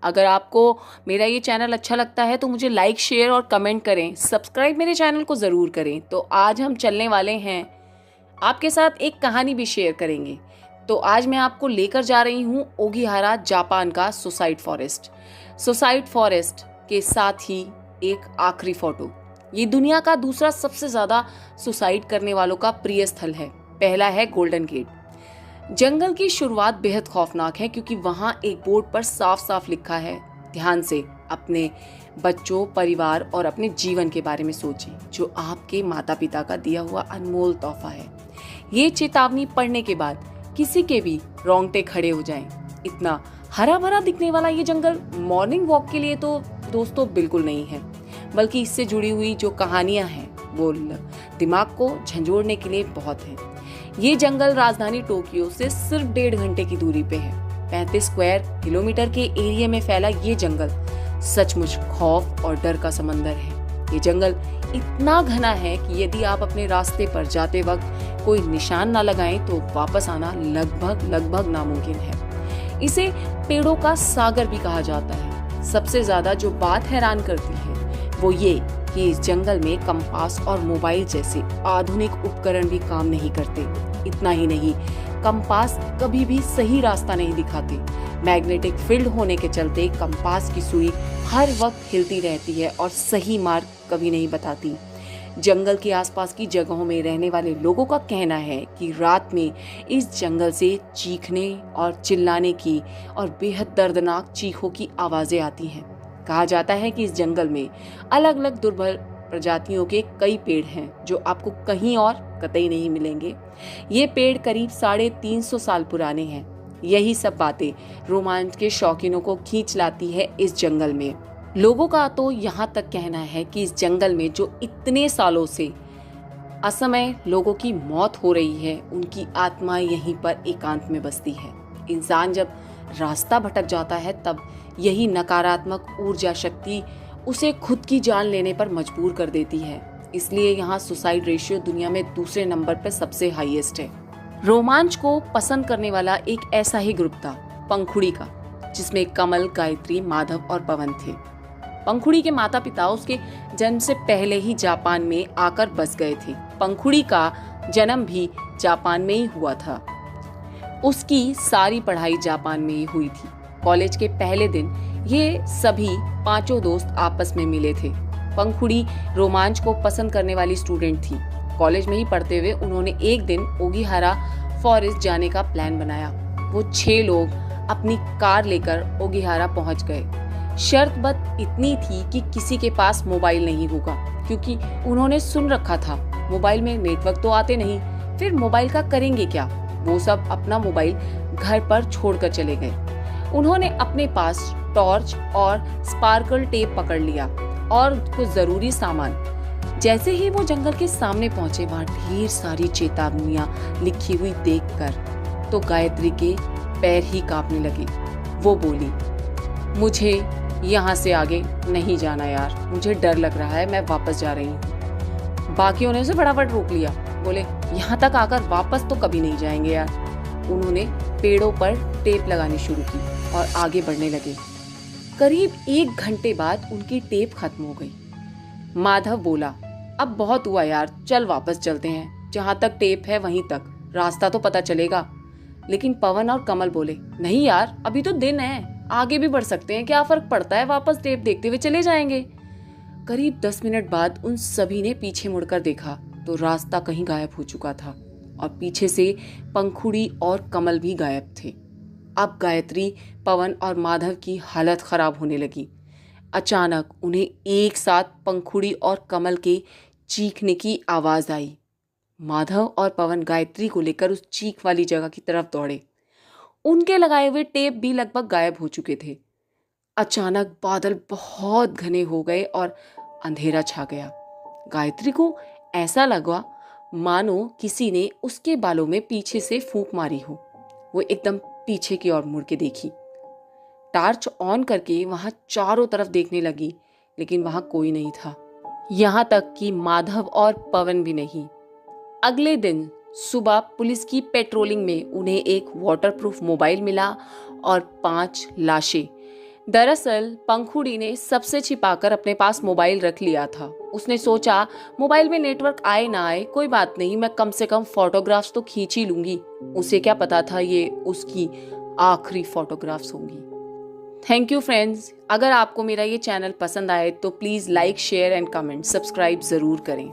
अगर आपको मेरा ये चैनल अच्छा लगता है तो मुझे लाइक, शेयर और कमेंट करें। सब्सक्राइब मेरे चैनल को ज़रूर करें। तो आज हम चलने वाले हैं, आपके साथ एक कहानी भी शेयर करेंगे। तो आज मैं आपको लेकर जा रही हूँ ओगिहारा, जापान का सुसाइड फॉरेस्ट। सुसाइड फॉरेस्ट के साथ ही एक आखिरी फोटो। ये दुनिया का दूसरा सबसे ज़्यादा सुसाइड करने वालों का प्रिय स्थल है। पहला है गोल्डन गेट। जंगल की शुरुआत बेहद खौफनाक है क्योंकि वहां एक बोर्ड पर साफ साफ लिखा है, ध्यान से अपने बच्चों, परिवार और अपने जीवन के बारे में सोचें, जो आपके माता पिता का दिया हुआ अनमोल तोहफा है। ये चेतावनी पढ़ने के बाद किसी के भी रोंगटे खड़े हो जाएं। इतना हरा भरा दिखने वाला ये जंगल मॉर्निंग वॉक के लिए तो दोस्तों बिल्कुल नहीं है, बल्कि इससे जुड़ी हुई जो कहानियां हैं वो दिमाग को झंझोड़ने के लिए बहुत है। ये जंगल राजधानी टोक्यो से सिर्फ 1.5 घंटे की दूरी पे है। 35 स्क्वायर किलोमीटर के एरिया में फैला ये जंगल सचमुच खौफ और डर का समंदर है। ये जंगल इतना घना है कि यदि आप अपने रास्ते पर जाते वक्त कोई निशान ना लगाएं तो वापस आना लगभग नामुमकिन है। इसे पेड़ों का सागर भी कहा जाता है। सबसे ज्यादा जो बात हैरान करती है वो ये कि इस जंगल में कंपास और मोबाइल जैसे आधुनिक उपकरण भी काम नहीं करते। इतना ही नहीं, कंपास कभी भी सही रास्ता नहीं दिखाते। मैग्नेटिक फील्ड होने के चलते कंपास की सुई हर वक्त हिलती रहती है और सही मार्ग कभी नहीं बताती। जंगल के आसपास की जगहों में रहने वाले लोगों का कहना है कि रात में इस जंगल से चीखने और चिल्लाने की और बेहद दर्दनाक चीखों की आवाजें आती हैं। कहा जाता है कि इस जंगल में अलग अलग दुर्लभ प्रजातियों के कई पेड़ हैं जो आपको कहीं और कतई नहीं मिलेंगे। ये पेड़ करीब 350 साल पुराने हैं। यही सब बातें रोमांच के शौकीनों को खींच लाती है इस जंगल में। लोगों का तो यहाँ तक कहना है कि इस जंगल में जो इतने सालों से असमय लोगों की मौत हो रही है, उनकी आत्माएं यहीं पर एकांत में बसती है। इंसान जब रास्ता भटक जाता है तब यही नकारात्मक ऊर्जा शक्ति उसे खुद की जान लेने पर मजबूर कर देती है। इसलिए यहाँ सुसाइड रेशियो दुनिया में दूसरे नंबर पर सबसे हाईएस्ट है। रोमांच को पसंद करने वाला एक ऐसा ही ग्रुप था पंखुड़ी का, जिसमें कमल, गायत्री, माधव और पवन थे। पंखुड़ी के माता पिता उसके जन्म से पहले ही जापान में आकर बस गए थे। पंखुड़ी का जन्म भी जापान में ही हुआ था। उसकी सारी पढ़ाई जापान में ही हुई थी। कॉलेज के पहले दिन ये सभी 5 दोस्त आपस में मिले थे। पंखुड़ी रोमांच को पसंद करने वाली स्टूडेंट थी। कॉलेज में ही पढ़ते हुए उन्होंने एक दिन ओगिहारा फॉरेस्ट जाने का प्लान बनाया। वो 6 लोग अपनी कार लेकर ओगिहारा पहुंच गए। शर्त बस इतनी थी कि किसी के पास मोबाइल नहीं होगा, क्योंकि उन्होंने सुन रखा था मोबाइल में नेटवर्क तो आते नहीं, फिर मोबाइल का करेंगे क्या। वो सब अपना मोबाइल घर पर छोड़कर चले गए। उन्होंने अपने पास टॉर्च और स्पार्कल टेप पकड़ लिया और कुछ जरूरी सामान। जैसे ही वो जंगल के सामने पहुंचे, वहां ढेर सारी चेतावनियां लिखी हुई देखकर तो गायत्री के पैर ही कांपने लगे। वो बोली, मुझे यहाँ से आगे नहीं जाना यार, मुझे डर लग रहा है, मैं वापस जा रही हूँ। बाकियों ने उसे फटाफट रोक लिया। बोले, यहाँ तक आकर वापस तो कभी नहीं जाएंगे यार। उन्होंने पेड़ों पर टेप लगानी शुरू की और आगे बढ़ने लगे। करीब 1 घंटे बाद उनकी टेप खत्म हो गई। माधव बोला, अब बहुत हुआ यार, चल वापस चलते हैं, जहाँ तक टेप है वहीं तक, रास्ता तो पता चलेगा। लेकिन पवन और कमल बोले, नहीं यार, अभी तो दिन है, आगे भी बढ़ सकते हैं, क्या फर्क पड़ता है, वापस टेप देखते हुए चले जाएंगे। करीब 10 मिनट बाद उन सभी ने पीछे मुड़कर देखा तो रास्ता कहीं गायब हो चुका था और पीछे से पंखुड़ी और कमल भी गायब थे। अब गायत्री, पवन और माधव की हालत खराब होने लगी। अचानक उन्हें एक साथ पंखुड़ी और कमल के चीखने की आवाज आई। माधव और पवन गायत्री को लेकर उस चीख वाली जगह की तरफ दौड़े। उनके लगाए हुए टेप भी लगभग गायब हो चुके थे। अचानक बादल बहुत घने हो गए और अंधेरा छा गया। गायत्री को ऐसा लगा मानो किसी ने उसके बालों में पीछे से फूंक मारी हो। वो एकदम पीछे की ओर मुड़ के देखी। टार्च ऑन करके वहां चारों तरफ देखने लगी, लेकिन वहां कोई नहीं था, यहां तक कि माधव और पवन भी नहीं। अगले दिन सुबह पुलिस की पेट्रोलिंग में उन्हें एक वाटरप्रूफ मोबाइल मिला और 5 लाशें दरअसल पंखुड़ी ने सबसे छिपाकर अपने पास मोबाइल रख लिया था। उसने सोचा मोबाइल में नेटवर्क आए ना आए कोई बात नहीं, मैं कम से कम फोटोग्राफ्स तो खींच ही लूंगी। उसे क्या पता था ये उसकी आखिरी फोटोग्राफ्स होंगी। Thank you friends. अगर आपको मेरा ये चैनल पसंद आए तो please like share and comment subscribe ज़रूर करें।